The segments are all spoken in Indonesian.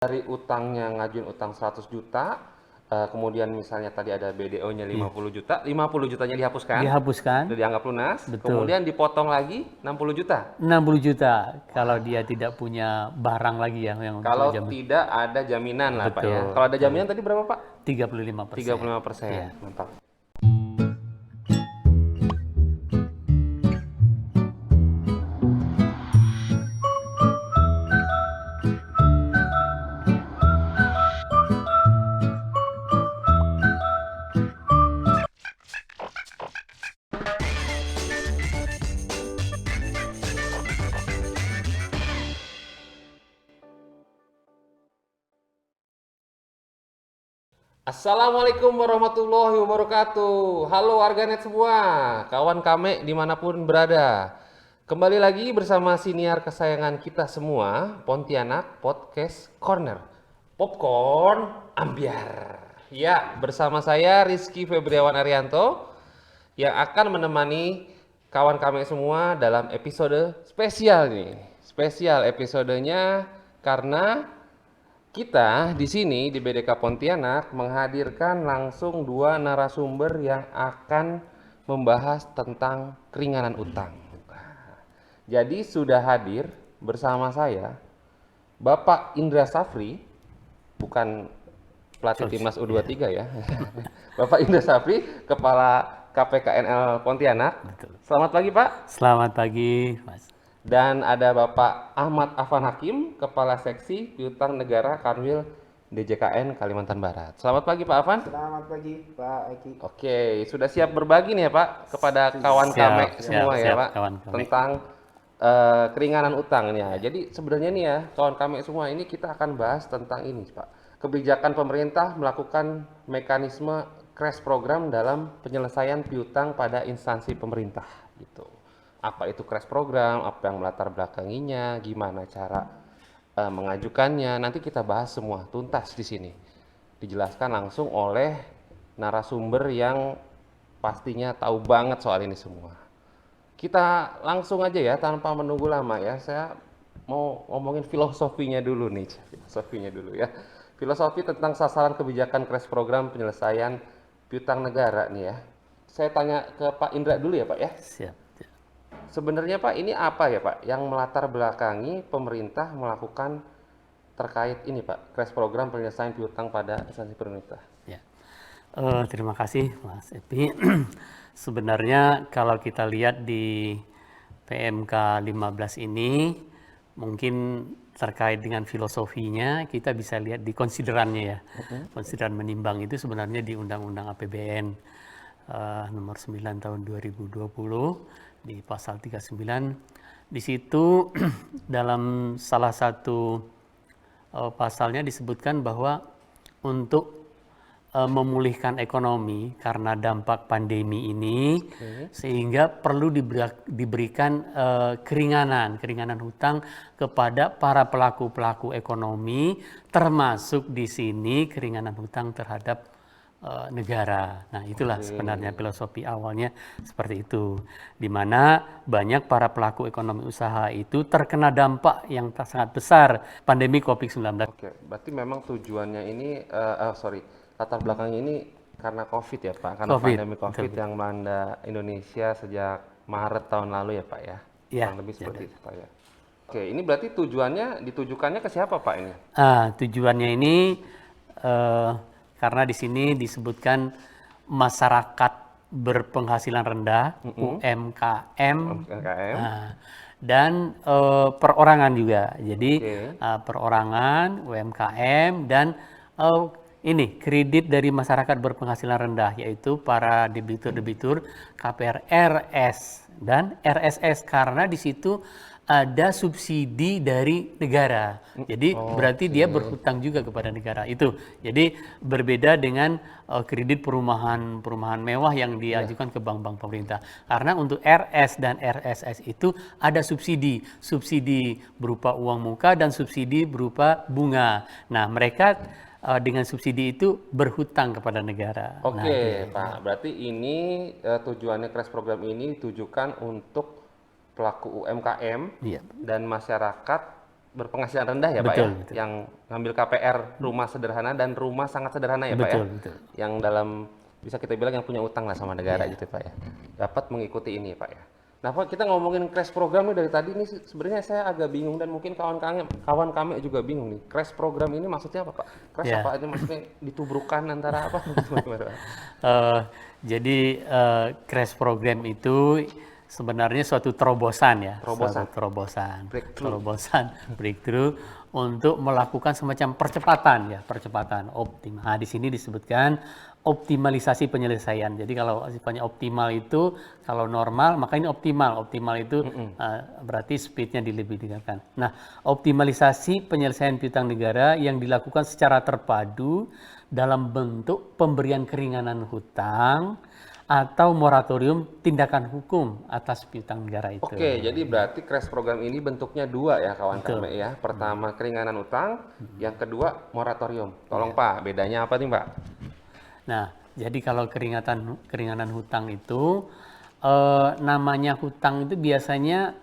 dari utangnya ngajuin utang 100 juta, kemudian misalnya tadi ada BDO-nya 50 juta, 50 jutanya dihapuskan, Dihapuskan, udah dianggap lunas, betul. kemudian dipotong lagi 60 juta. 60 juta kalau dia tidak punya barang lagi ya yang untuk Kalau jamin. tidak ada jaminan lah Pak ya. Betul, Kalau ada betul. jaminan tadi berapa Pak? 35%. 35%. Iya. Mantap. Assalamualaikum warahmatullahi wabarakatuh. Halo warganet semua, kawan kame dimanapun berada. Kembali lagi bersama siniar kesayangan kita semua, Pontianak Podcast Corner. Popcorn ambiar. Ya, bersama saya Rizky Febriawan Arianto yang akan menemani kawan kami semua dalam episode spesial nih. Spesial episodenya karena kita di sini di BDK Pontianak menghadirkan langsung dua narasumber yang akan membahas tentang keringanan utang. Jadi sudah hadir bersama saya Bapak Indra Safri, bukan pelatih Coach. timnas U23 ya. Bapak Indra Safri, Kepala KPKNL Pontianak. Betul. Selamat pagi Pak. Selamat pagi, Mas. Dan ada Bapak Ahmad Afan Hakim, Kepala Seksi Piutang Negara Kanwil DJKN Kalimantan Barat. Selamat pagi Pak Afan. Selamat pagi Pak Eki. Oke, sudah siap berbagi nih ya Pak kepada kawan kami semua ya Pak kawan kami. tentang keringanan utang nih ya. Jadi sebenarnya nih ya kawan kami semua ini kita akan bahas tentang ini Pak. Kebijakan pemerintah melakukan mekanisme crash program dalam penyelesaian piutang pada instansi pemerintah gitu. Apa itu crash program, apa yang melatar belakanginya, gimana cara mengajukannya. Nanti kita bahas semua tuntas di sini. Dijelaskan langsung oleh narasumber yang pastinya tahu banget soal ini semua. Kita langsung aja ya tanpa menunggu lama ya. Saya mau ngomongin filosofinya dulu nih, filosofinya dulu ya. Filosofi tentang sasaran kebijakan crash program penyelesaian piutang negara nih ya. Saya tanya ke Pak Indra dulu ya Pak ya. Siap. Sebenarnya Pak, ini apa ya Pak yang melatar belakangi pemerintah melakukan terkait ini Pak, crash program penyelesaian piutang pada instansi pemerintah? Ya. Terima kasih, Mas Epi. Sebenarnya kalau kita lihat di PMK 15 ini, mungkin terkait dengan filosofinya, kita bisa lihat di konsiderannya ya. Konsideran menimbang itu sebenarnya di Undang-Undang APBN nomor 9 tahun 2020 di pasal 39. Di situ dalam salah satu pasalnya disebutkan bahwa untuk memulihkan ekonomi karena dampak pandemi ini, sehingga perlu diberikan keringanan hutang kepada para pelaku ekonomi, termasuk di sini keringanan hutang terhadap negara. Nah, itulah sebenarnya filosofi awalnya seperti itu, di mana banyak para pelaku ekonomi usaha itu terkena dampak yang sangat besar pandemi COVID-19. Oke, berarti memang tujuannya ini, latar belakangnya ini karena COVID ya Pak, karena pandemi COVID betul. yang melanda Indonesia sejak Maret tahun lalu ya Pak ya, Ya, kurang lebih seperti itu Pak ya. Oke, ini berarti ditujukannya ke siapa Pak ini? Tujuannya ini karena di sini disebutkan masyarakat berpenghasilan rendah, UMKM, UMKM. dan perorangan juga. Jadi perorangan, UMKM, dan ini kredit dari masyarakat berpenghasilan rendah, yaitu para debitur KPR RS dan RSS, karena di situ ada subsidi dari negara. Jadi berarti dia berhutang juga kepada negara itu. Jadi berbeda dengan kredit perumahan mewah yang diajukan ke bank-bank pemerintah. Karena untuk RS dan RSS itu ada subsidi berupa uang muka dan subsidi berupa bunga. Nah, mereka dengan subsidi itu berhutang kepada negara. Oke, Pak. Berarti ini tujuannya crash program ini ditujukan untuk pelaku UMKM dan masyarakat berpenghasilan rendah ya Pak Betul, ya, betul. yang ngambil KPR rumah sederhana dan rumah sangat sederhana ya Pak ya, Betul, betul. yang dalam bisa kita bilang yang punya utang lah sama negara Iya. gitu Pak ya, dapat mengikuti ini Pak ya. Nah Pak, kita ngomongin crash program nih dari tadi nih sebenarnya saya agak bingung dan mungkin kawan kami juga bingung nih. Crash program ini maksudnya apa Pak? Crash Ya. apa ini maksudnya ditubrukkan antara apa? Gimana, Pak? Jadi crash program itu sebenarnya suatu terobosan ya, Terobosan. suatu terobosan, Breakthrough. terobosan breakthrough untuk melakukan semacam percepatan ya, percepatan optimal. Nah, di sini disebutkan optimalisasi penyelesaian. Jadi kalau sifatnya optimal itu kalau normal maka ini optimal. Optimal itu berarti speednya dilebih-lebihkan. Nah, optimalisasi penyelesaian piutang negara yang dilakukan secara terpadu dalam bentuk pemberian keringanan hutang atau moratorium tindakan hukum atas piutang negara itu. Oke, jadi berarti crash program ini bentuknya dua ya kawan Betul. kami ya. Pertama keringanan utang, yang kedua moratorium. Tolong Pak, bedanya apa nih Pak? Nah, jadi kalau keringanan hutang itu namanya hutang itu biasanya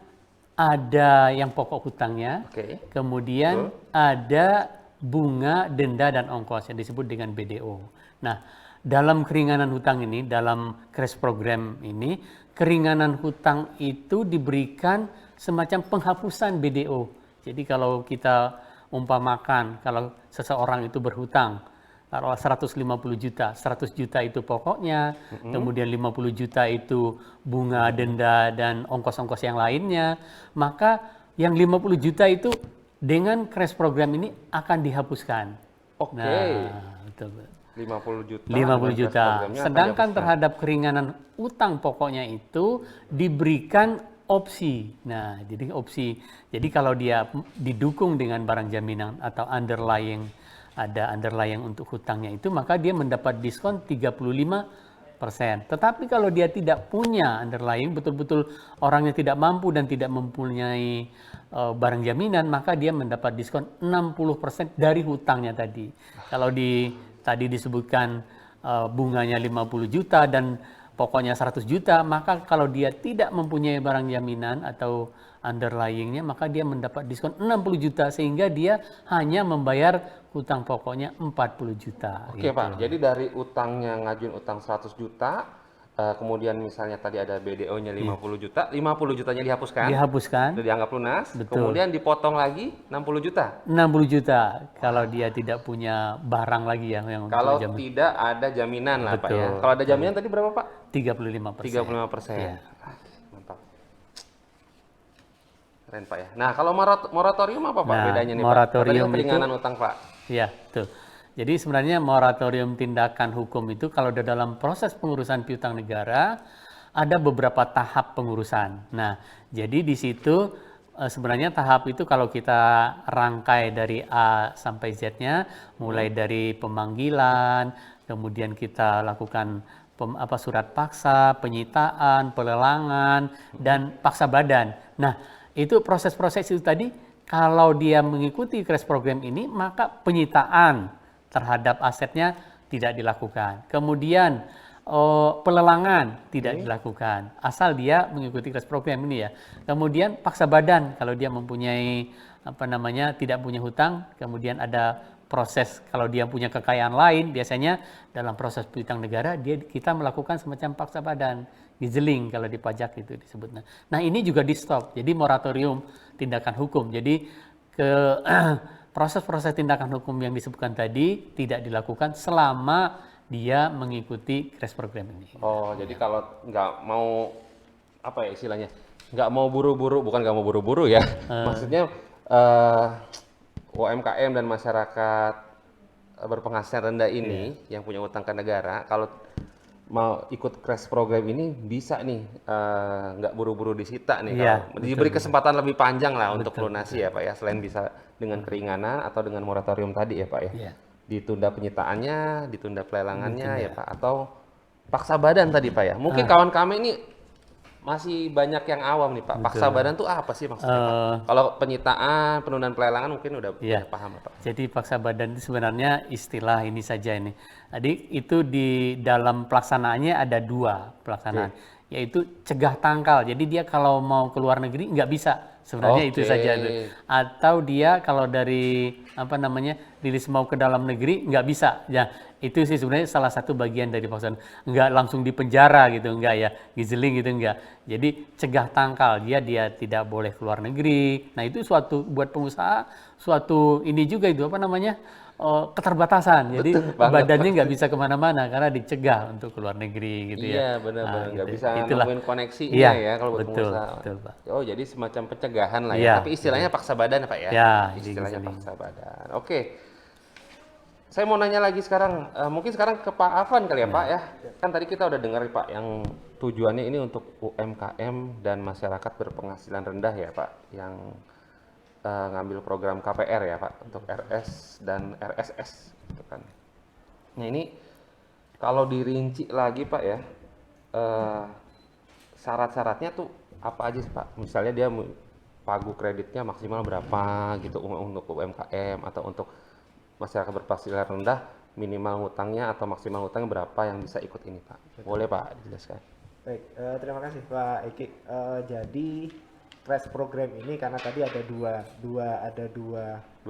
ada yang pokok hutangnya, Oke. kemudian ada bunga, denda dan ongkos yang disebut dengan BDO. Nah, dalam keringanan hutang ini, dalam crash program ini, keringanan hutang itu diberikan semacam penghapusan BDO. Jadi kalau kita umpamakan, kalau seseorang itu berhutang, kalau 150 juta, 100 juta itu pokoknya, kemudian 50 juta itu bunga, denda, dan ongkos-ongkos yang lainnya, maka yang 50 juta itu dengan crash program ini akan dihapuskan. Oke. Nah, betul. 50 juta. 50 dengan crash juta. programnya akan Sedangkan dihapuskan. terhadap keringanan utang pokoknya itu diberikan opsi. Nah, jadi opsi. Jadi kalau dia didukung dengan barang jaminan atau underlying, ada underlying untuk hutangnya itu, maka dia mendapat diskon 35%. Tetapi kalau dia tidak punya underlying, betul-betul orangnya tidak mampu dan tidak mempunyai barang jaminan, maka dia mendapat diskon 60% dari hutangnya tadi. Kalau tadi disebutkan bunganya 50 juta dan pokoknya 100 juta, maka kalau dia tidak mempunyai barang jaminan atau underlyingnya, maka dia mendapat diskon 60 juta sehingga dia hanya membayar hutang pokoknya 40 juta. Oke Pak, jadi dari utangnya ngajuin utang 100 juta, kemudian misalnya tadi ada BDO-nya 50 juta, 50 jutanya dihapuskan, Dihapuskan udah dianggap lunas, Betul. kemudian dipotong lagi 60 juta. 60 juta kalau dia tidak punya barang lagi yang untuk Kalau jaminan. tidak ada jaminan lah Pak ya. Betul. Kalau ada jaminan tadi berapa Pak? 35%. 35%. Iya. Mantap. Keren Pak ya. Nah kalau moratorium apa Pak Nah, bedanya nih moratorium Pak? Tadi kan keringanan utang Pak. Ya, betul. Jadi sebenarnya moratorium tindakan hukum itu kalau dalam proses pengurusan piutang negara ada beberapa tahap pengurusan. Nah, jadi di situ sebenarnya tahap itu kalau kita rangkai dari A sampai Z-nya, mulai dari pemanggilan, kemudian kita lakukan surat paksa, penyitaan, pelelangan, dan paksa badan. Nah, itu proses-proses itu tadi kalau dia mengikuti crash program ini, maka penyitaan terhadap asetnya tidak dilakukan. Kemudian pelelangan tidak dilakukan, asal dia mengikuti crash program ini ya. Kemudian paksa badan kalau dia mempunyai tidak punya hutang, kemudian ada proses kalau dia punya kekayaan lain, biasanya dalam proses piutang negara kita melakukan semacam paksa badan, gizeling kalau di pajak itu disebutnya. Nah, ini juga di stop. Jadi moratorium tindakan hukum. Jadi proses-proses tindakan hukum yang disebutkan tadi tidak dilakukan selama dia mengikuti crash program ini. Oh, jadi kalau nggak mau apa ya istilahnya, nggak mau buru-buru, bukan nggak mau buru-buru ya, maksudnya UMKM dan masyarakat berpenghasilan rendah ini yang punya utang ke negara, kalau mau ikut crash program ini bisa nih nggak buru-buru disita nih, Iya, kalau diberi kesempatan lebih panjang lah untuk lunasi ya Pak ya, selain bisa dengan keringanan atau dengan moratorium tadi ya Pak ya. Iya. Ditunda penyitaannya, ditunda pelelangannya ya Pak, atau paksa badan tadi Pak ya. Mungkin kawan kami ini masih banyak yang awam nih Pak. Paksa badan tuh apa sih maksudnya Pak? Kalau penyitaan, penundaan pelelangan mungkin udah paham Pak. Jadi paksa badan itu sebenarnya istilah ini saja ini. Jadi itu di dalam pelaksanaannya ada dua pelaksanaan, yaitu cegah tangkal. Jadi dia kalau mau ke luar negeri nggak bisa Sebenarnya itu Oke. saja itu. Atau dia kalau dari rilis mau ke dalam negeri nggak bisa. Ya, itu sih sebenarnya salah satu bagian dari paksaan. Nggak langsung di penjara gitu, nggak ya, gizeling gitu nggak. Jadi cegah tangkal dia tidak boleh keluar negeri. Nah itu suatu buat pengusaha suatu ini juga itu keterbatasan. Jadi Betul banget. badannya nggak bisa kemana-mana karena dicegah untuk keluar negeri gitu ya. Iya, Nah, benar-benar nggak gitu. bisa Itulah. nemuin koneksinya Iya, ya kalau buat betul, pengusaha. betul, Pak. Oh, jadi semacam pencegahan lah ya. Iya, Tapi istilahnya paksa badan Pak ya? Ya, Istilahnya gizeling. paksa badan. Oke. Saya mau nanya lagi sekarang, mungkin sekarang ke Pak Afan kali ya Pak ya. Kan tadi kita udah dengar Pak yang tujuannya ini untuk UMKM dan masyarakat berpenghasilan rendah ya Pak, yang ngambil program KPR ya Pak untuk RS dan RSS gitu kan. Nah ini kalau dirinci lagi Pak ya, syarat-syaratnya tuh apa aja sih Pak? Misalnya dia pagu kreditnya maksimal berapa gitu untuk UMKM atau untuk masyarakat berpenghasilan rendah minimal hutangnya atau maksimal hutangnya berapa yang bisa ikut ini Pak? Boleh Pak dijelaskan? Baik, terima kasih Pak Eki. Jadi crash program ini karena tadi ada Dua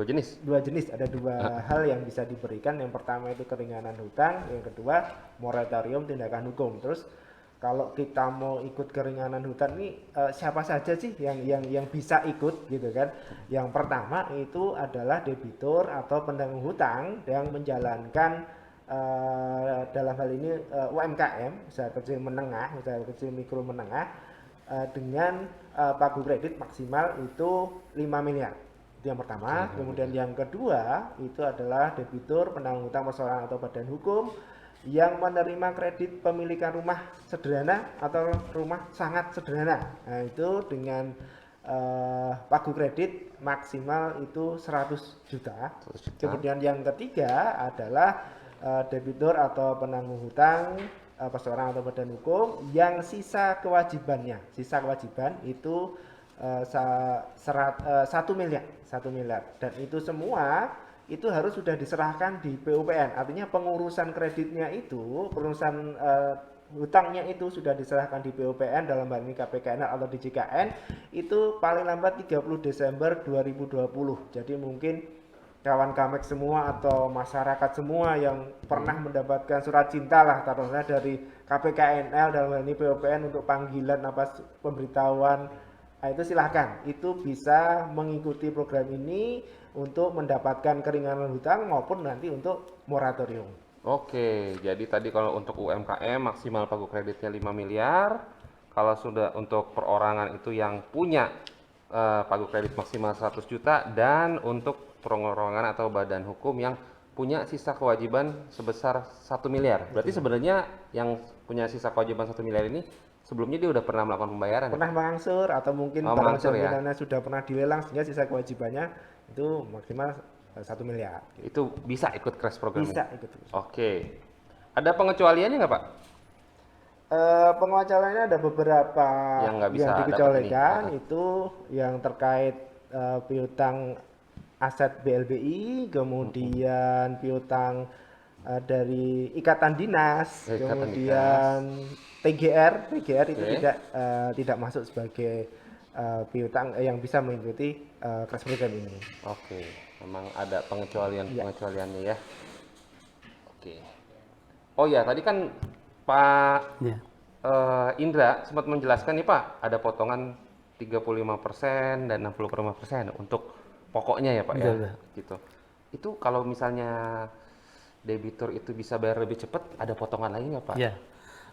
jenis. dua jenis, ada dua hal yang bisa diberikan. Yang pertama itu keringanan hutang, yang kedua moratorium tindakan hukum. Terus kalau kita mau ikut keringanan hutang ini siapa saja sih yang bisa ikut gitu kan? Yang pertama itu adalah debitur atau penanggung hutang yang menjalankan dalam hal ini UMKM, usaha kecil menengah, usaha kecil mikro menengah dengan pagu kredit maksimal itu 5 miliar. Itu yang pertama. Kemudian yang kedua itu adalah debitur, penanggung hutang perseorangan atau badan hukum yang menerima kredit pemilikan rumah sederhana atau rumah sangat sederhana. Nah, itu dengan pagu kredit maksimal itu 100 juta. 100 juta. Kemudian yang ketiga adalah debitur atau penanggung hutang perseorangan atau badan hukum yang sisa kewajiban itu 1 miliar, dan itu semua itu harus sudah diserahkan di PUPN. Artinya pengurusan kreditnya itu, pengurusan hutangnya itu sudah diserahkan di PUPN, dalam hal ini KPKN atau DJKN, itu paling lambat 30 Desember 2020. Jadi mungkin kawan Kamek semua atau masyarakat semua yang pernah mendapatkan surat cinta lah taruhnya dari KPKNL dalam hal ini PUPN untuk panggilan pemberitahuan, nah, itu silahkan, itu bisa mengikuti program ini untuk mendapatkan keringanan hutang maupun nanti untuk moratorium. Oke, jadi tadi kalau untuk UMKM maksimal pagu kreditnya 5 miliar. Kalau sudah untuk perorangan itu yang punya pagu kredit maksimal 100 juta, dan untuk perorangan atau badan hukum yang punya sisa kewajiban sebesar 1 miliar. Berarti sebenarnya yang punya sisa kewajiban 1 miliar ini sebelumnya dia udah pernah melakukan pembayaran. Pernah mengangsur atau mungkin barang mengangsur ya. jaminannya sudah pernah dilelang sehingga sisa kewajibannya itu maksimal 1 miliar. Itu bisa ikut crash program Bisa ini? ikut. Oke. Ada pengecualiannya nggak Pak? Pengecualiannya ada beberapa Yang nggak bisa dapat dikecualikan, ini. itu yang terkait piutang aset BLBI, kemudian piutang dari ikatan dinas, Ikatan kemudian TGR itu Oke. tidak masuk sebagai piutang yang bisa mengikuti crash program ini. Oke, memang ada pengecualiannya ya. Oke. Oh ya, tadi kan Pak Ya. Indra sempat menjelaskan nih Pak, ada potongan 35% dan 65% untuk pokoknya ya Pak ya. Betul. Gitu. Itu kalau misalnya debitur itu bisa bayar lebih cepat, ada potongan lagi nggak Pak? Ya.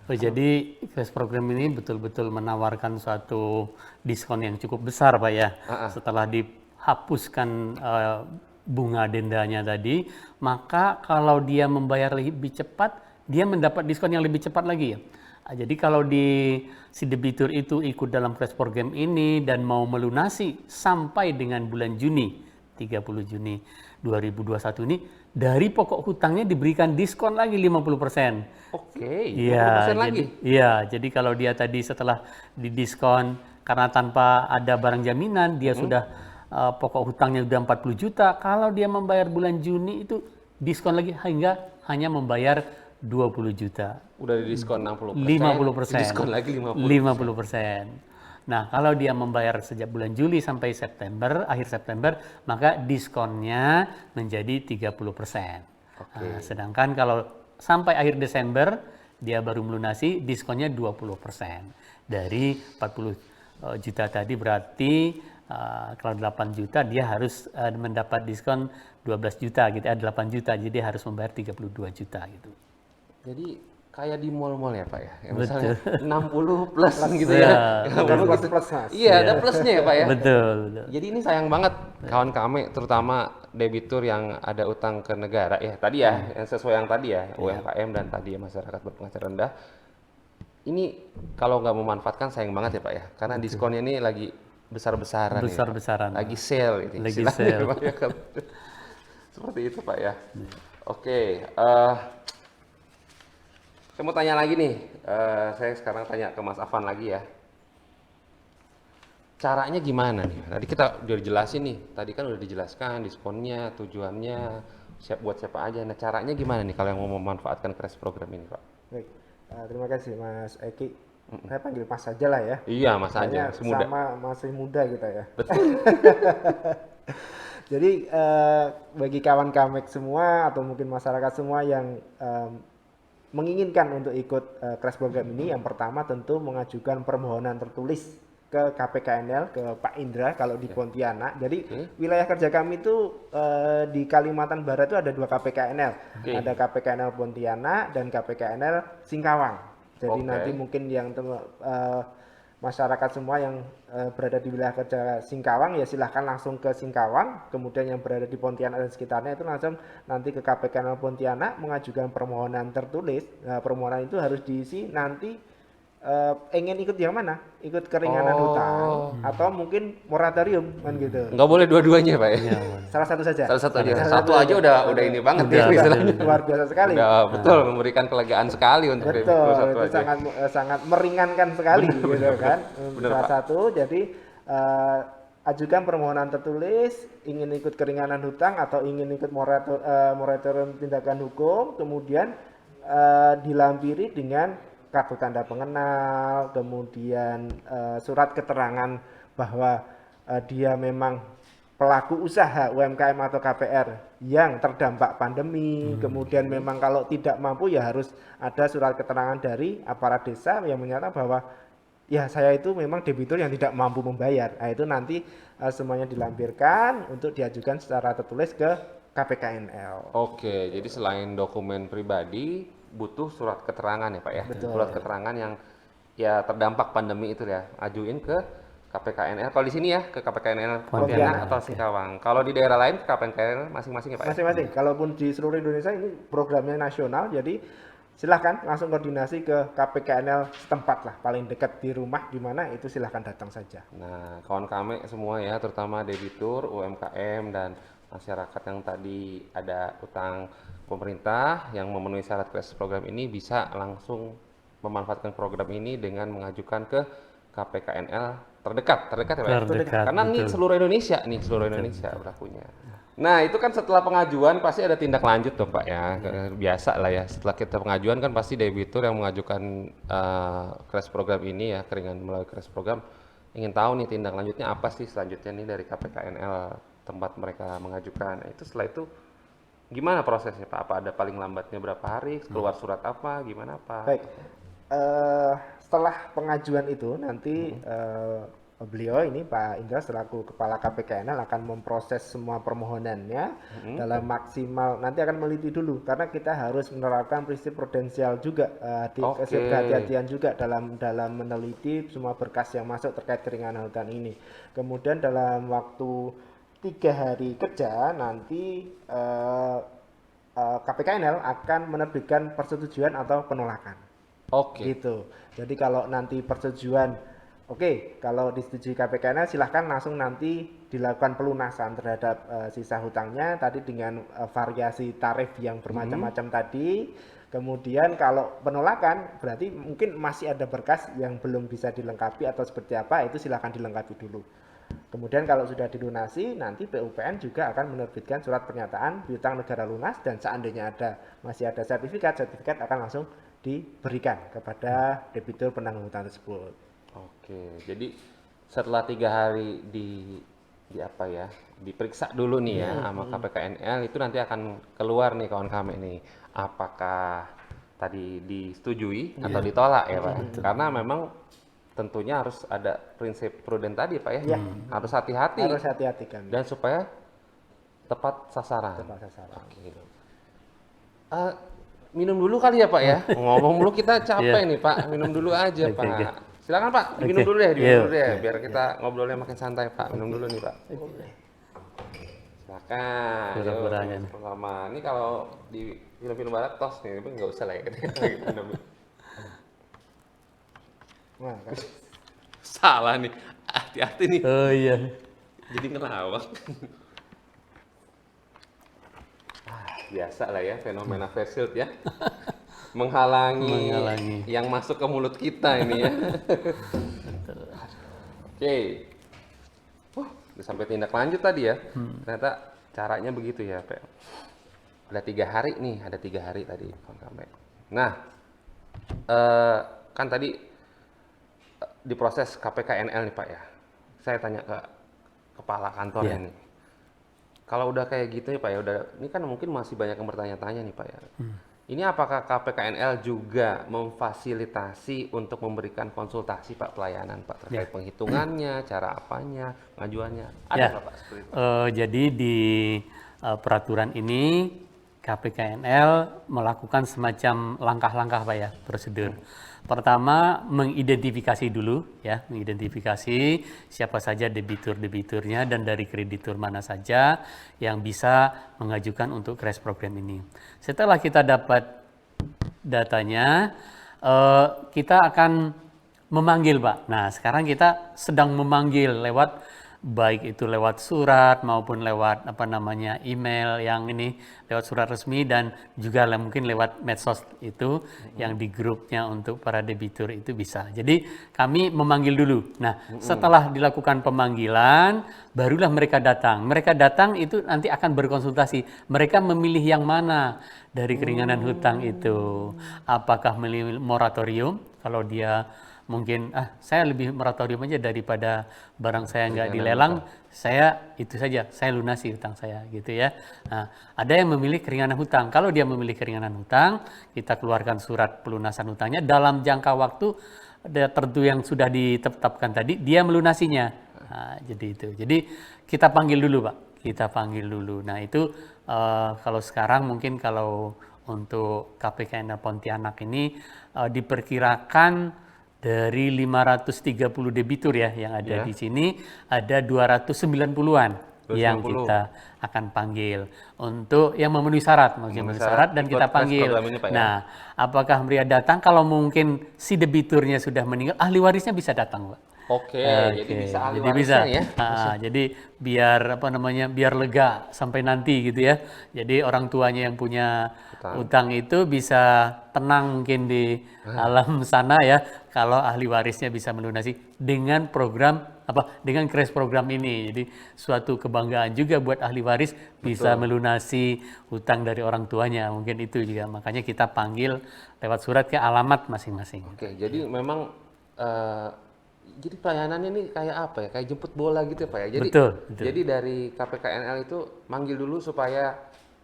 Oh, jadi crash program ini betul-betul menawarkan suatu diskon yang cukup besar Pak ya. Setelah dihapuskan bunga dendanya tadi, maka kalau dia membayar lebih cepat, dia mendapat diskon yang lebih cepat lagi ya. Jadi kalau si debitur itu ikut dalam crash program ini dan mau melunasi sampai dengan bulan Juni, 30 Juni 2021 ini, dari pokok hutangnya diberikan diskon lagi 50%. Oke, 50% Iya, lagi. jadi kalau dia tadi setelah didiskon karena tanpa ada barang jaminan, dia sudah pokok hutangnya sudah 40 juta, kalau dia membayar bulan Juni itu diskon lagi hingga hanya membayar 20 juta. Udah di diskon 60%. 50%. Diskon lagi 50%. 50%. Nah, kalau dia membayar sejak bulan Juli sampai September, akhir September, maka diskonnya menjadi 30%. Oke. Nah, sedangkan kalau sampai akhir Desember, dia baru melunasi, diskonnya 20%. Dari 40 juta tadi berarti kalau 8 juta dia harus mendapat diskon 12 juta gitu ya, 8 juta, jadi dia harus membayar 32 juta gitu. Jadi kayak di mall-mall ya Pak ya, yang Betul. misalnya 60 plus gitu Ya, ya. Bukan plus Mas. Iya, ada plusnya ya Pak ya. Betul, betul. Jadi ini sayang banget kawan kami, terutama debitur yang ada utang ke negara ya tadi ya, yang sesuai yang tadi ya, UMKM dan tadi ya masyarakat berpenghasilan rendah. Ini kalau nggak memanfaatkan sayang banget ya Pak ya, karena diskonnya ini lagi besar-besaran ini, Pak. Besar-besaran. Lagi sale ini, Lagi istilahnya, sale. Pak, ya. Seperti itu Pak ya. Oke, saya mau tanya lagi nih, saya sekarang tanya ke Mas Afan lagi ya. Caranya gimana nih? Tadi kita udah dijelasin nih, tadi kan udah dijelaskan diskonnya, tujuannya, buat siapa aja. Nah caranya gimana nih kalau yang mau memanfaatkan crash program ini Pak? Baik, terima kasih Mas Eki. Saya panggil Mas saja lah ya. Iya Mas aja, Kayaknya masih muda. sama masih muda kita ya. Betul. Jadi bagi kawan Kamek semua atau mungkin masyarakat semua yang menginginkan untuk ikut crash program ini, yang pertama tentu mengajukan permohonan tertulis ke KPKNL, ke Pak Indra kalau di Pontianak. Jadi wilayah kerja kami itu di Kalimantan Barat itu ada 2 KPKNL. Ada KPKNL Pontianak dan KPKNL Singkawang. Jadi nanti mungkin yang masyarakat semua yang berada di wilayah kerja Singkawang ya silahkan langsung ke Singkawang, kemudian yang berada di Pontianak dan sekitarnya itu langsung nanti ke KPKNL Pontianak mengajukan permohonan tertulis. Permohonan itu harus diisi nanti ingin ikut yang mana? Ikut keringanan hutang atau mungkin moratorium kan gitu. Nggak boleh dua-duanya Pak ya? Salah satu saja. Salah satu aja. Satu aja udah ini banget ya istilahnya. Luar biasa sekali. Udah betul memberikan kelegaan sekali untuk Betul, debitur satu itu aja. sangat meringankan sekali gitu kan. Bener, Salah Pak. satu jadi ajukan permohonan tertulis ingin ikut keringanan hutang atau ingin ikut moratorium tindakan hukum, kemudian dilampiri dengan kartu tanda pengenal, kemudian surat keterangan bahwa dia memang pelaku usaha UMKM atau KPR yang terdampak pandemi, kemudian memang kalau tidak mampu ya harus ada surat keterangan dari aparat desa yang menyatakan bahwa ya saya itu memang debitur yang tidak mampu membayar. Nah, itu nanti semuanya dilampirkan untuk diajukan secara tertulis ke KPKNL. Oke, jadi selain dokumen pribadi butuh surat keterangan ya Pak ya? Surat keterangan yang ya terdampak pandemi itu ya, ajuin ke KPKNL. Kalau di sini ya ke KPKNL Pontianak atau Singkawang. Kalau di daerah lain ke KPKNL masing-masing ya Pak? Masing-masing. Kalaupun di seluruh Indonesia ini programnya nasional, jadi silahkan langsung koordinasi ke KPKNL setempat lah, paling dekat di rumah di mana itu silahkan datang saja. Nah, kawan kami semua ya, terutama debitur, UMKM dan masyarakat yang tadi ada utang pemerintah yang memenuhi syarat crash program ini bisa langsung memanfaatkan program ini dengan mengajukan ke KPKNL terdekat ya Pak? Terdekat, Karena ini seluruh Indonesia berlakunya. Nah itu kan setelah pengajuan pasti ada tindak lanjut dong Pak ya, biasa lah ya. Setelah kita pengajuan kan pasti debitur yang mengajukan crash program ini ya, keringanan melalui crash program ingin tahu nih tindak lanjutnya apa sih selanjutnya nih dari KPKNL tempat mereka mengajukan. Nah, itu setelah itu gimana prosesnya Pak? Apa ada paling lambatnya berapa hari? Keluar surat apa? Gimana Pak? Baik, setelah pengajuan itu nanti beliau ini Pak Indra selaku Kepala KPKNL akan memproses semua permohonannya dalam maksimal, nanti akan meliti dulu karena kita harus menerapkan prinsip prudensial juga, kehati-hatian juga dalam meneliti semua berkas yang masuk terkait keringanan hutang ini. Kemudian dalam waktu 3 hari kerja nanti KPKNL akan menerbitkan persetujuan atau penolakan. Gitu. Jadi kalau nanti persetujuan, kalau disetujui KPKNL silahkan langsung nanti dilakukan pelunasan terhadap sisa hutangnya tadi dengan variasi tarif yang bermacam-macam tadi. Kemudian kalau penolakan berarti mungkin masih ada berkas yang belum bisa dilengkapi atau seperti apa, itu silahkan dilengkapi dulu. Kemudian kalau sudah dilunasi, nanti PUPN juga akan menerbitkan surat pernyataan piutang negara lunas dan seandainya masih ada sertifikat akan langsung diberikan kepada debitur penanggung hutang tersebut. Oke, jadi setelah 3 hari di apa ya, diperiksa dulu nih ya sama KPKNL, itu nanti akan keluar nih kawan kami nih, apakah tadi disetujui atau ditolak ya Pak. Karena memang tentunya harus ada prinsip prudent tadi Pak ya, Iya. harus hati-hati Harus hati-hati kan. dan supaya tepat sasaran. Tepat sasaran. Oke. Minum dulu kali ya Pak ya. Ngomong dulu kita capek nih Pak. Minum dulu aja Oke, Pak. oke. Silakan Pak, diminum Oke. dulu deh, diminum Iya, dulu deh, oke, biar kita ngobrolnya makin santai Pak. Minum dulu nih Pak. Silakan. Pura-pura Yuk, kan. Pertama, ini kalau di film-film barat tos nih, tapi nggak usah lah ya. Minum. Nah, kan. Salah nih, hati-hati nih. Oh iya. Jadi ngelawak. Biasa lah ya fenomena face shield ya. Menghalangi Menghalangi. yang masuk ke mulut kita ini ya. Oke. Udah sampai tindak lanjut tadi ya. Ternyata caranya begitu ya, Pak. Ada 3 hari nih, ada 3 hari tadi kawan kami. Nah, kan tadi diproses KPKNL nih Pak ya. Saya tanya ke kepala kantornya Iya. nih. Kalau udah kayak gitu ya Pak ya, udah ini kan mungkin masih banyak yang bertanya-tanya nih Pak ya. Ini apakah KPKNL juga memfasilitasi untuk memberikan konsultasi Pak pelayanan Pak terkait penghitungannya, cara apanya, pengajuannya? Ada Ya. nggak Pak seperti itu? Jadi di peraturan ini KPKNL melakukan semacam langkah-langkah Pak ya, prosedur. Pertama, mengidentifikasi dulu ya, mengidentifikasi siapa saja debitur-debiturnya dan dari kreditur mana saja yang bisa mengajukan untuk crash program ini. Setelah kita dapat datanya, kita akan memanggil Pak. Nah, sekarang kita sedang memanggil lewat baik itu lewat surat maupun lewat email yang ini lewat surat resmi dan juga mungkin lewat medsos itu yang di grupnya untuk para debitur itu bisa. Jadi kami memanggil dulu. Nah, setelah dilakukan pemanggilan barulah mereka datang. Mereka datang itu nanti akan berkonsultasi. Mereka memilih yang mana dari keringanan hutang itu. Apakah memilih moratorium kalau dia mungkin saya lebih moratorium aja daripada barang saya nggak dilelang, saya itu saja, saya lunasi hutang saya gitu ya. Nah, ada yang memilih keringanan hutang. Kalau dia memilih keringanan hutang, kita keluarkan surat pelunasan hutangnya dalam jangka waktu tertentu yang sudah ditetapkan tadi, dia melunasinya. Nah, jadi itu. Jadi kita panggil dulu Pak, kita panggil dulu. Nah itu kalau sekarang mungkin kalau untuk KPKN Pontianak ini diperkirakan dari 530 debitur ya yang ada di sini, ada 290-an yang kita akan panggil untuk yang memenuhi syarat, dan kita panggil. Nah, apakah mereka datang? Kalau mungkin si debiturnya sudah meninggal, ahli warisnya bisa datang, Pak. Oke, jadi bisa ahli warisnya ya. Jadi biar biar lega sampai nanti gitu ya. Jadi orang tuanya yang punya utang itu bisa tenang mungkin di alam sana ya. Kalau ahli warisnya bisa melunasi dengan dengan crash program ini. Jadi suatu kebanggaan juga buat ahli waris bisa melunasi hutang dari orang tuanya. Mungkin itu juga. Makanya kita panggil lewat surat ke alamat masing-masing. Oke, jadi memang jadi pelayanannya ini kayak apa ya? Kayak jemput bola gitu ya Pak ya? Betul. Jadi dari KPKNL itu manggil dulu supaya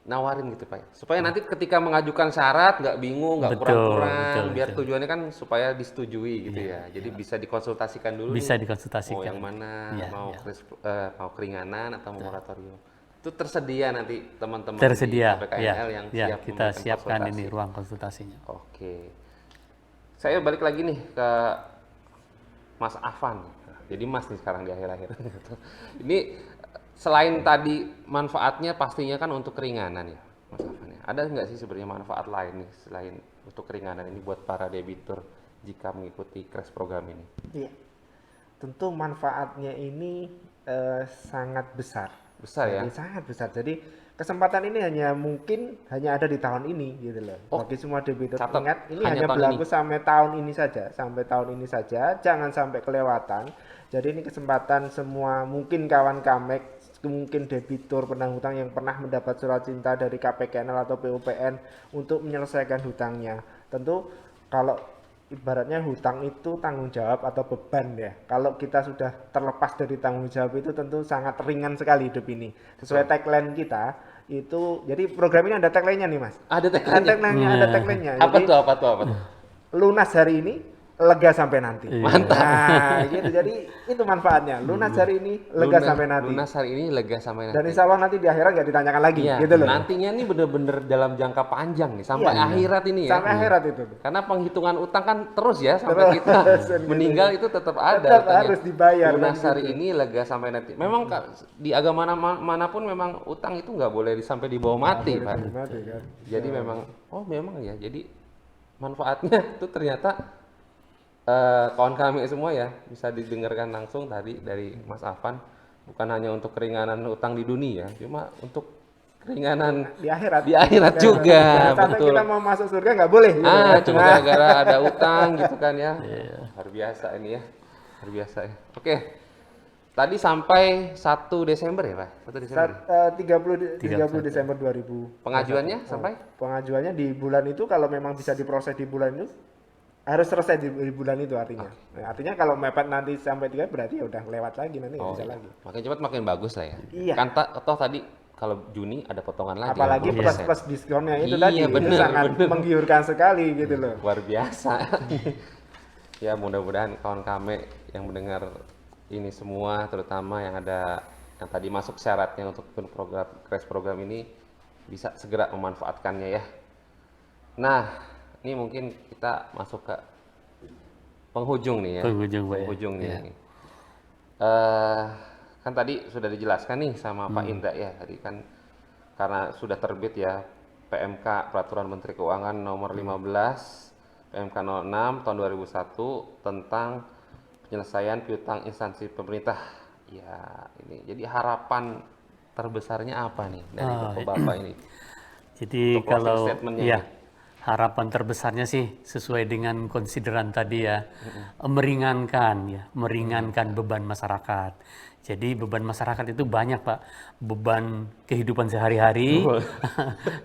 nawarin gitu Pak ya? Supaya nanti ketika mengajukan syarat nggak bingung, nggak kurang-kurang, biar tujuannya kan supaya disetujui gitu ya. Jadi bisa dikonsultasikan dulu Bisa nih, dikonsultasikan. mau yang mana, mau keringanan atau mau moratorium. Itu tersedia nanti teman-teman di KPKNL yang siap kita siapkan ini ruang konsultasinya. Oke. Saya balik lagi nih ke Mas Afan. Jadi Mas nih sekarang di akhir-akhir. Ini selain tadi manfaatnya pastinya kan untuk keringanan ya, Mas Afan ya. Ada nggak sih sebenarnya manfaat lain nih selain untuk keringanan ini buat para debitur jika mengikuti crash program ini? Iya. Tentu manfaatnya ini sangat besar. Besar ya? Sangat besar. Jadi kesempatan ini hanya ada di tahun ini gitu loh. Bagi semua debitur, ingat ini hanya berlaku sampai tahun ini saja, jangan sampai kelewatan. Jadi ini kesempatan semua mungkin kawan Kamek, mungkin debitur penanggung hutang yang pernah mendapat surat cinta dari KPKNL atau PUPN untuk menyelesaikan hutangnya. Tentu kalau ibaratnya hutang itu tanggung jawab atau beban ya. Kalau kita sudah terlepas dari tanggung jawab itu tentu sangat ringan sekali hidup ini. Sesuai tagline kita itu, jadi program ini ada tagline-nya nih Mas. Ada Ada tagline-nya. tagline-nya, ada tagline-nya. Apa Jadi, tuh? Apa tuh? Apa tuh? lunas hari ini, lega sampai nanti. Mantap. Nah, gitu. Jadi itu manfaatnya. Lunas hari ini, lega sampai nanti. Lunas hari ini, lega sampai nanti. Dan insya Allah nanti di akhirat nggak ditanyakan lagi, Iya, gitu loh. nantinya ini bener-bener dalam jangka panjang nih, sampai Iya. akhirat ini ya. Sampai akhirat itu. Karena penghitungan utang kan terus ya, sampai Terus, kita gitu. meninggal itu tetap ada. Tetap utangnya. harus dibayar, Lunas kan hari gitu. ini, lega sampai nanti. Memang di agama manapun memang utang itu nggak boleh sampai dibawa mati, Pak. Mati, kan. Jadi memang, memang ya. Jadi manfaatnya itu ternyata kawan kami semua ya bisa didengarkan langsung tadi dari Mas Afan, bukan hanya untuk keringanan utang di dunia, cuma untuk keringanan Di akhirat. di akhirat juga. Jangan sampai Betul. kita mau masuk surga nggak boleh. gitu kan. Cuma gara-gara ada utang gitu kan ya. Luar biasa ini ya. Luar biasa ya. Oke. Tadi sampai 1 Desember ya, Pak? 1 Desember. 30 Desember 2000. Pengajuannya sampai? Pengajuannya di bulan itu, kalau memang bisa diproses di bulan itu harus selesai di bulan itu artinya. Nah, artinya kalau mepet nanti sampai 3 berarti ya udah lewat lagi, nanti nggak bisa Iya. lagi. Makin cepat makin bagus lah ya. Iya. Kan toh tadi kalau Juni ada potongan lagi. Apalagi 50%. plus diskonnya itu Iya, tadi itu bener, sangat bener. menggiurkan sekali gitu loh. Luar biasa. Ya mudah-mudahan kawan kami yang mendengar ini semua, terutama yang tadi masuk syaratnya untuk ikut crash program ini bisa segera memanfaatkannya ya. Nah, ini mungkin kita masuk ke penghujung nih ya. Penghujung, Pak, ya. Penghujung nih. Ya. Kan tadi sudah dijelaskan nih sama Pak Indra ya, tadi kan karena sudah terbit ya PMK Peraturan Menteri Keuangan nomor 15 PMK 06 tahun 2001 tentang penyelesaian piutang instansi pemerintah. Ya, ini jadi harapan terbesarnya apa nih dari Bapak ini? Jadi Untuk closing kalau statement-nya ya nih. harapan terbesarnya sih sesuai dengan konsideran tadi ya, meringankan beban masyarakat. Jadi beban masyarakat itu banyak, Pak, beban kehidupan sehari-hari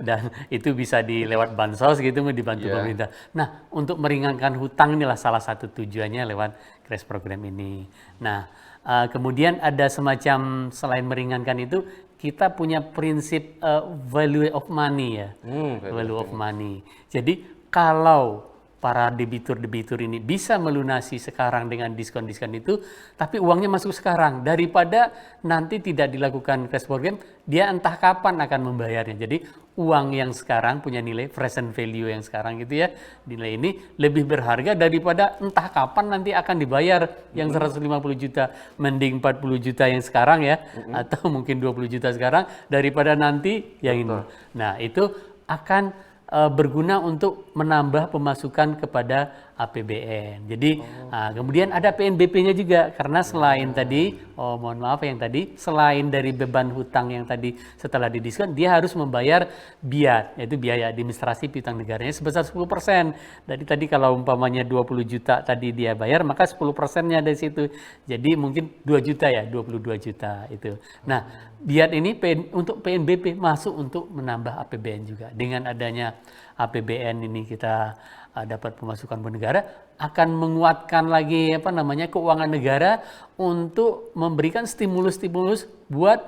dan itu bisa dilewat bansos gitu dibantu Iya. pemerintah. Nah, untuk meringankan hutang inilah salah satu tujuannya lewat crash program ini. Nah, kemudian ada semacam selain meringankan itu kita punya prinsip value of money ya. Value of money. Jadi kalau para debitur-debitur ini bisa melunasi sekarang dengan diskon-diskon itu, tapi uangnya masuk sekarang daripada nanti tidak dilakukan cash program, dia entah kapan akan membayarnya. Jadi uang yang sekarang punya nilai present value yang sekarang gitu ya, nilai ini lebih berharga daripada entah kapan nanti akan dibayar yang 150 juta, mending 40 juta yang sekarang ya, atau mungkin 20 juta sekarang daripada nanti yang ini. Nah, itu akan berguna untuk menambah pemasukan kepada APBN. Jadi kemudian ada PNBP-nya juga karena selain tadi, mohon maaf yang tadi, selain dari beban hutang yang tadi setelah didiskon, dia harus membayar BIAT, yaitu biaya administrasi piutang negaranya sebesar 10%. Dari tadi kalau umpamanya 20 juta tadi dia bayar, maka 10%-nya dari situ. Jadi mungkin 2 juta ya, 22 juta itu. Nah, BIAT ini untuk PNBP masuk untuk menambah APBN juga. Dengan adanya APBN ini kita dapat pemasukan negara, akan menguatkan lagi keuangan negara untuk memberikan stimulus-stimulus buat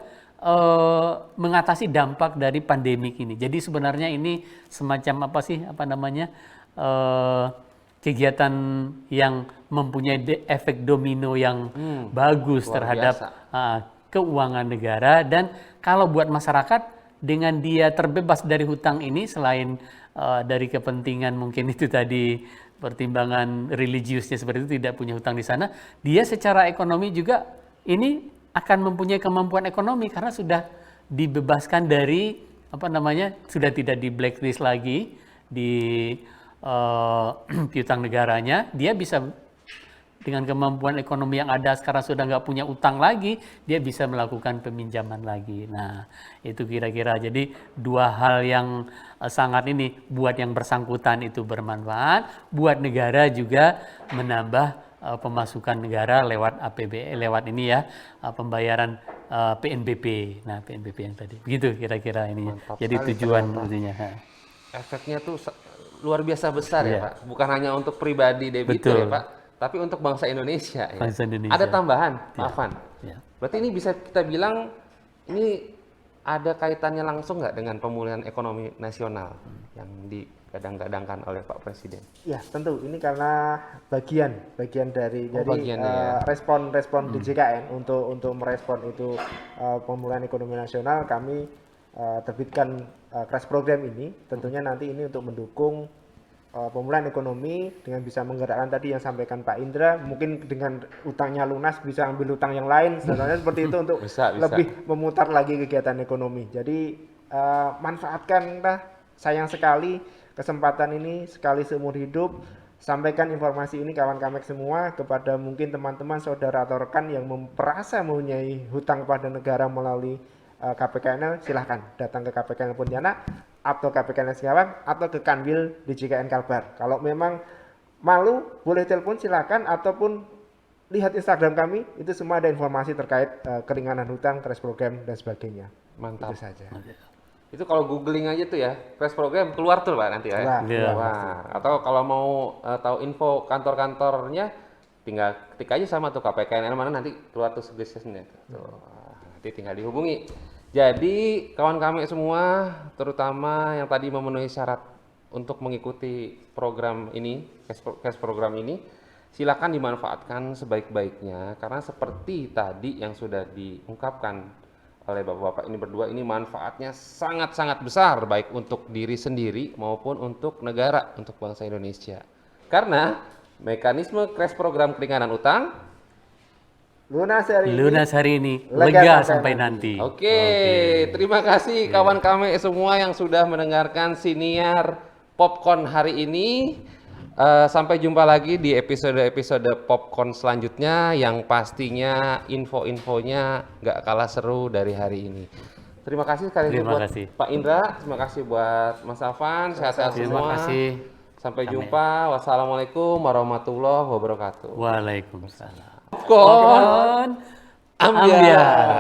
mengatasi dampak dari pandemik ini. Jadi sebenarnya ini semacam kegiatan yang mempunyai efek domino yang bagus terhadap keuangan negara. Dan kalau buat masyarakat, dengan dia terbebas dari hutang ini, selain dari kepentingan mungkin itu tadi pertimbangan religiusnya seperti itu, tidak punya hutang di sana, dia secara ekonomi juga ini akan mempunyai kemampuan ekonomi karena sudah dibebaskan dari sudah tidak di blacklist lagi di piutang negaranya. Dia bisa dengan kemampuan ekonomi yang ada sekarang sudah nggak punya utang lagi, dia bisa melakukan peminjaman lagi. Nah, itu kira-kira jadi dua hal yang sangat ini buat yang bersangkutan itu bermanfaat, buat negara juga menambah pemasukan negara lewat APBN, lewat ini ya pembayaran PNBP. Nah, PNBP yang tadi. Begitu kira-kira ini. Mantap Jadi sekali tujuan ternyata. intinya. Efeknya tuh luar biasa besar ya Iya. Pak. Bukan hanya untuk pribadi debitur Betul. ya Pak, tapi untuk bangsa Indonesia ya. Bangsa Indonesia. Ada tambahan, Pak Iya. Afan. Ya. Berarti ini bisa kita bilang ini ada kaitannya langsung nggak dengan pemulihan ekonomi nasional yang digadang-gadangkan oleh Pak Presiden? Ya, tentu ini karena bagian dari bagian ya. respon DJKN untuk merespon itu pemulihan ekonomi nasional. Kami terbitkan crash program ini, tentunya nanti ini untuk mendukung pemulihan ekonomi dengan bisa menggerakkan tadi yang sampaikan Pak Indra, mungkin dengan utangnya lunas bisa ambil utang yang lain, sebenarnya seperti itu untuk Bisa. lebih memutar lagi kegiatan ekonomi. Jadi manfaatkanlah, sayang sekali kesempatan ini sekali seumur hidup. Sampaikan informasi ini kawan kamek semua kepada mungkin teman-teman, saudara atau rekan yang merasa mempunyai hutang pada negara melalui KPKNL, silahkan datang ke KPKNL Pontianak atau KPKNL Singkawang atau ke Kanwil DJKN Kalbar. Kalau memang malu boleh telepon silahkan, ataupun lihat Instagram kami, itu semua ada informasi terkait keringanan hutang, crash program dan sebagainya. Mantap. Itu saja. Itu kalau googling aja tuh ya, crash program keluar tuh Pak nanti ya. Keluar, Iya. Wah, atau kalau mau tahu info kantor-kantornya, tinggal ketik aja sama tuh KPKNL mana, nanti keluar tuh suggestion-nya. Tuh, nanti tinggal dihubungi. Jadi kawan kami semua, terutama yang tadi memenuhi syarat untuk mengikuti program ini, cash program ini, silakan dimanfaatkan sebaik-baiknya, karena seperti tadi yang sudah diungkapkan oleh bapak-bapak ini berdua, ini manfaatnya sangat-sangat besar, baik untuk diri sendiri maupun untuk negara, untuk bangsa Indonesia. Karena mekanisme crash program keringanan utang Lunas hari ini. Lunas hari ini, Lega lega sampai sampai nanti. Oke, terima kasih kawan kami semua yang sudah mendengarkan siniar Popcorn hari ini. Sampai jumpa lagi di episode-episode Popcorn selanjutnya yang pastinya info-infonya nggak kalah seru dari hari ini. Terima kasih sekali lagi Terima buat kasih. Pak Indra, terima kasih buat Mas Afan, sehat-sehat Terima semua. kasih. Sampai jumpa. Wassalamualaikum warahmatullahi wabarakatuh. Waalaikumsalam. Popcorn Ambia.